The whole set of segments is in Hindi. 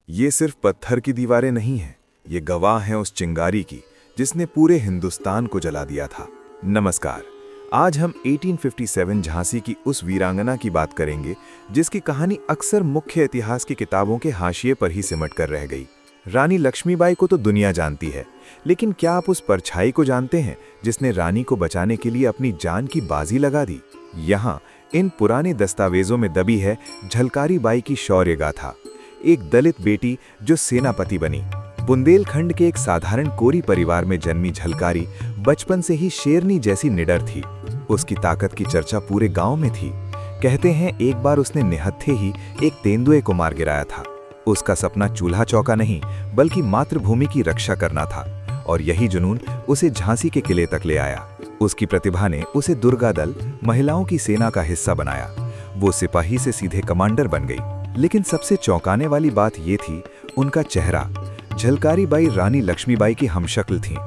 ये सिर्फ पत्थर की दीवारें नहीं हैं, ये गवाह हैं उस चिंगारी की जिसने पूरे हिंदुस्तान को जला दिया था। नमस्कार, आज हम 1857 झांसी की उस वीरांगना की बात करेंगे जिसकी कहानी अक्सर मुख्य इतिहास की किताबों के हाशिए पर ही सिमट कर रह गई। रानी लक्ष्मीबाई को तो दुनिया जानती है, लेकिन क्या आप उस परछाई को जानते हैं जिसने रानी को बचाने के लिए अपनी जान की बाजी लगा दी? यहाँ इन पुराने दस्तावेजों में दबी है झलकारी बाई की शौर्य गाथा, एक दलित बेटी जो सेनापति बनी। बुंदेलखंड के एक साधारण कोरी परिवार में जन्मी झलकारी बचपन से ही शेरनी जैसी निडर थी। उसकी ताकत की चर्चा पूरे गांव में थी। कहते हैं एक बार उसने निहत्थे ही एक तेंदुए को मार गिराया था। उसका सपना चूल्हा चौका नहीं बल्कि मातृभूमि की रक्षा करना था, और यही जुनून उसे झांसी के किले तक ले आया। उसकी प्रतिभा ने उसे दुर्गा दल, महिलाओं की सेना का हिस्सा बनाया। वो सिपाही से सीधे कमांडर बन गई। लेकिन सबसे चौंकाने वाली बात ये थी उनका चेहरा। झलकारी बाई रानी लक्ष्मीबाई की हमशक्ल थीं,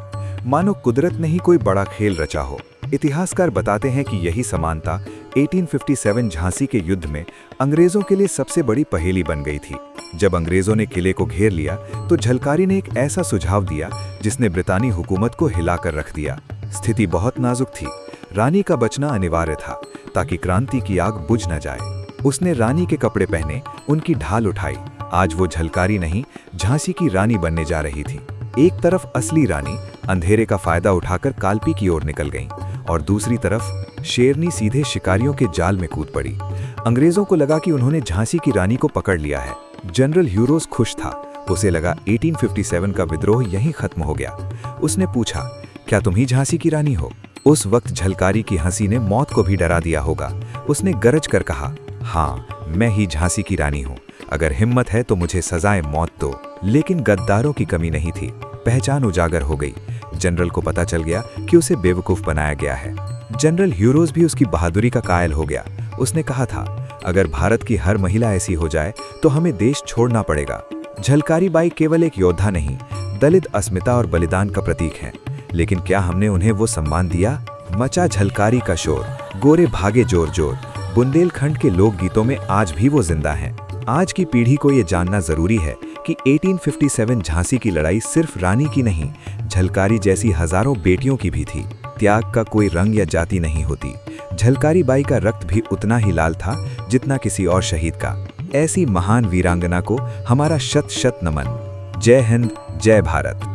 मानो कुदरत ने ही कोई बड़ा खेल रचा हो। इतिहासकार बताते हैं कि यही समानता 1857 झांसी के युद्ध में अंग्रेजों के लिए सबसे बड़ी पहेली बन गई थी। जब अंग्रेजों ने किले को घेर लिया तो झलकारी ने एक ऐसा सुझाव दिया जिसने ब्रितानी हुकूमत को हिलाकर रख दिया। स्थिति बहुत नाजुक थी। रानी का बचना अनिवार्य था ताकि क्रांति की आग बुझ न जाए। उसने रानी के कपड़े पहने, उनकी ढाल उठाई। आज वो झलकारी नहीं, झांसी की रानी बनने जा रही थी। एक तरफ असली रानी अंधेरे का फायदा उठाकर कालपी की ओर निकल गई, और दूसरी तरफ शेरनी सीधे शिकारियों के जाल में कूद पड़ी। अंग्रेजों को लगा कि उन्होंने झांसी की रानी को पकड़ लिया है। जनरल ह्यूरोज खुश था। उसे लगा 1857 का विद्रोह यहीं खत्म हो गया। उसने पूछा, क्या तुम ही झांसी की रानी हो? उस वक्त झलकारी की हंसी ने मौत को भी डरा दिया होगा। उसने गरज कर कहा, हाँ, मैं ही झांसी की रानी हूँ। अगर हिम्मत है तो मुझे सजाए मौत दो। लेकिन गद्दारों की कमी नहीं थी। पहचान उजागर हो गई। जनरल को पता चल गया कि उसे बेवकूफ बनाया गया है। जनरल ह्यूरोज भी उसकी बहादुरी का कायल हो गया। उसने कहा था, अगर भारत की हर महिला ऐसी हो जाए तो हमें देश छोड़ना पड़ेगा। झलकारी बाई केवल एक योद्धा नहीं, दलित अस्मिता और बलिदान का प्रतीक है। लेकिन क्या हमने उन्हें वो सम्मान दिया? मचा झलकारी का शोर, गोरे भागे जोर जोर। बुंदेलखंड के लोकगीतों में आज भी वो जिंदा हैं। आज की पीढ़ी को ये जानना जरूरी है कि 1857 झांसी की लड़ाई सिर्फ रानी की नहीं, झलकारी जैसी हजारों बेटियों की भी थी। त्याग का कोई रंग या जाति नहीं होती। झलकारी बाई का रक्त भी उतना ही लाल था जितना किसी और शहीद का। ऐसी महान वीरांगना को हमारा शत शत नमन। जय हिंद, जय भारत।